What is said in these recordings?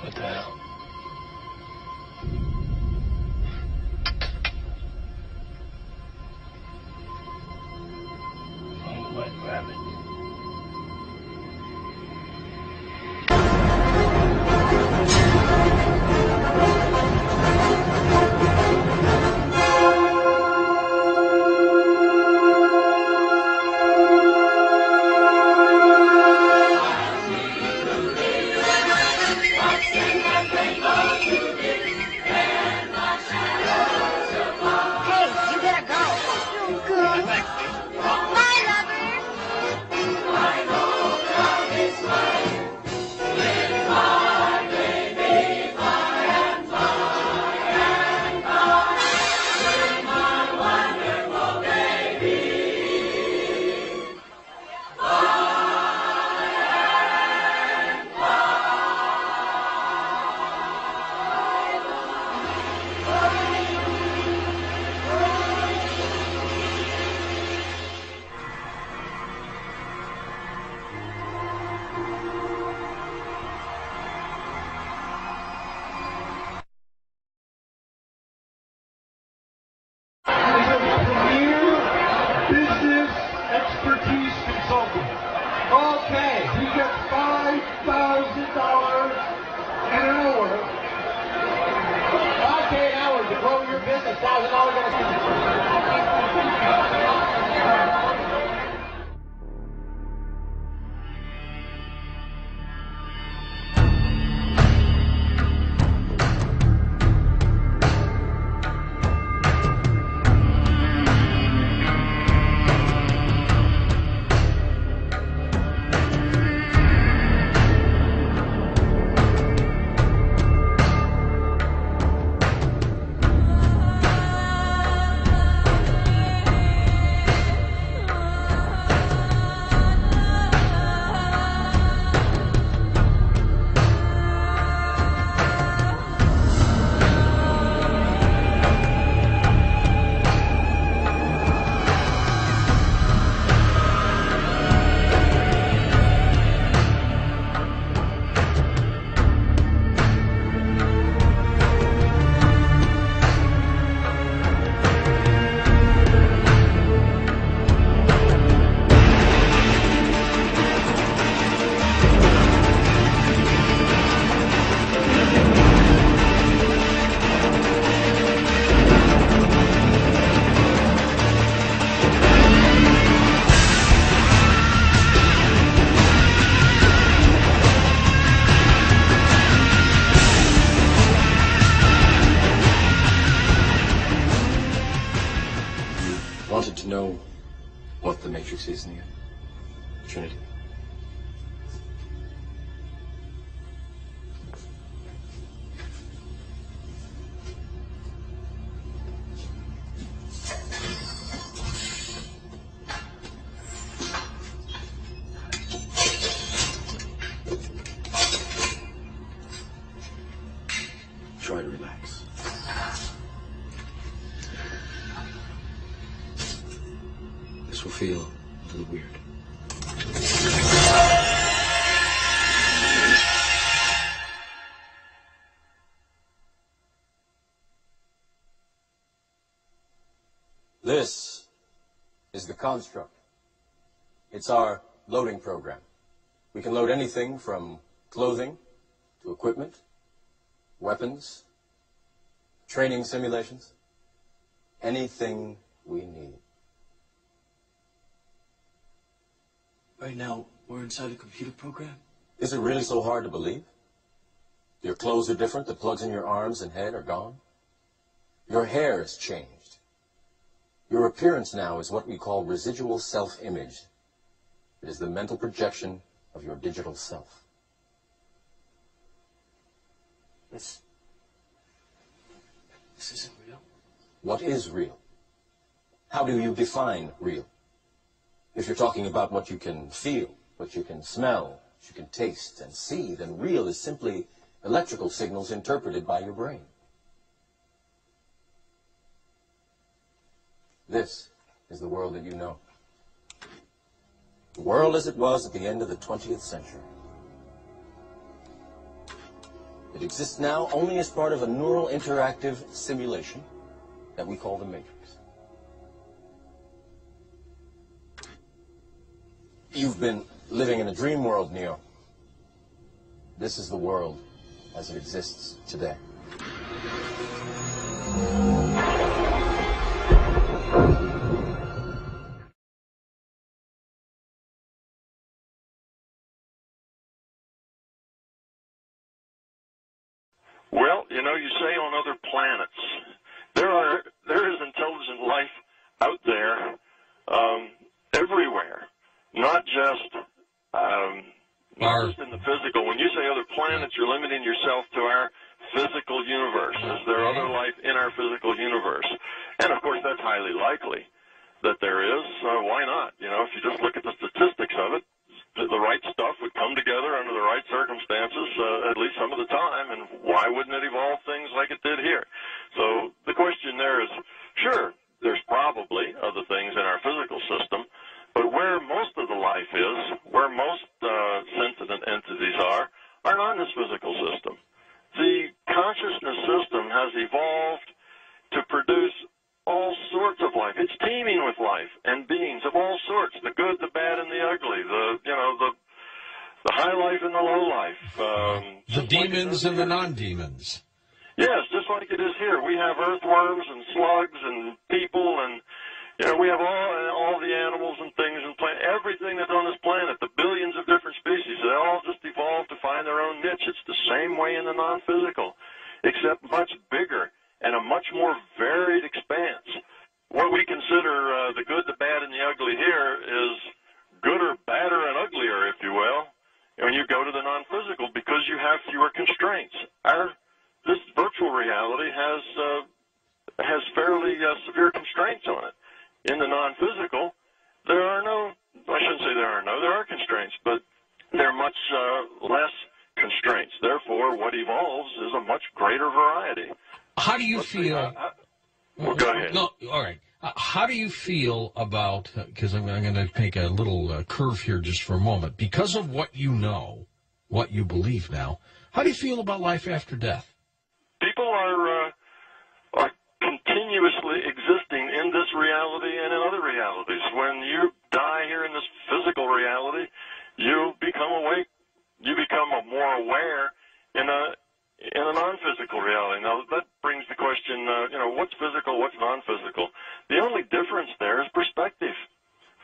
What the hell? Oh, white rabbit. Expertise consulting. Okay, he gets $5,000 an hour. Okay, an hour to grow your business, $1,000 an hour. Wanted to know what the Matrix is in the end. Trinity. Try to relax. This will feel a little weird. This is the construct. It's our loading program. We can load anything from clothing to equipment, weapons, training simulations, anything we need. Right now, we're inside a computer program? Is it really so hard to believe? Your clothes are different, the plugs in your arms and head are gone. Your hair has changed. Your appearance now is what we call residual self-image, It is the mental projection of your digital self. This isn't real. What is real? How do you define real? If you're talking about what you can feel, what you can smell, what you can taste and see, then real is simply electrical signals interpreted by your brain. This is the world that you know. The world as it was at the end of the 20th century. It exists now only as part of a neural interactive simulation that we call the Matrix. You've been living in a dream world, Neo. This is the world as it exists today. Well, you know, you say on other planets, there is intelligent life out there everywhere, not just in the physical. When you say other planets, you're limiting yourself to our physical universe. Is there other life in our physical universe? And, of course, that's highly likely that there is. Why not? You know, if you just look at the statistics of it, the right stuff would come together under the right circumstances, at least some of the time, and why wouldn't it evolve things like it did here? So the question there is, sure, there's probably other things in our physical system, but where most of the life is, where most sentient entities are not in this physical system. The consciousness system has evolved to produce all sorts of life. It's teeming with life and beings of all sorts, the good, the bad, and the ugly, the high life and the low life. The demons and the non-demons. Yes, just like it is here. We have earthworms and slugs and people, and we have all the animals and things and everything that's on this planet, the billions of different species. They all just evolved to find their own niche. It's the same way in the non-physical, except much bigger and a much more varied expanse. What we consider the good, the bad, and the ugly here is gooder, badder, and uglier, if you will, when you go to the non-physical, because you have fewer constraints. This virtual reality has fairly severe constraints on it. In the non-physical, there are constraints, but there are much less constraints. Therefore, what evolves is a much greater variety. How do you feel? Well, go ahead. No, all right. How do you feel about, because I'm going to take a little curve here just for a moment, because of what you know, what you believe now, how do you feel about life after death? People are continuously existing in this reality and in other realities. When you die here in this physical reality, you become awake, you become more aware in a non-physical reality. Now, that brings the question, what's physical, what's non-physical? The only difference there is perspective.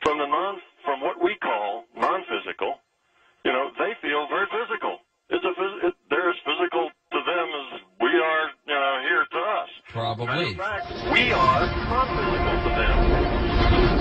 From what we call non-physical, they feel very physical. They're as physical to them as we are, here to us. Probably. In fact, we are non-physical to them.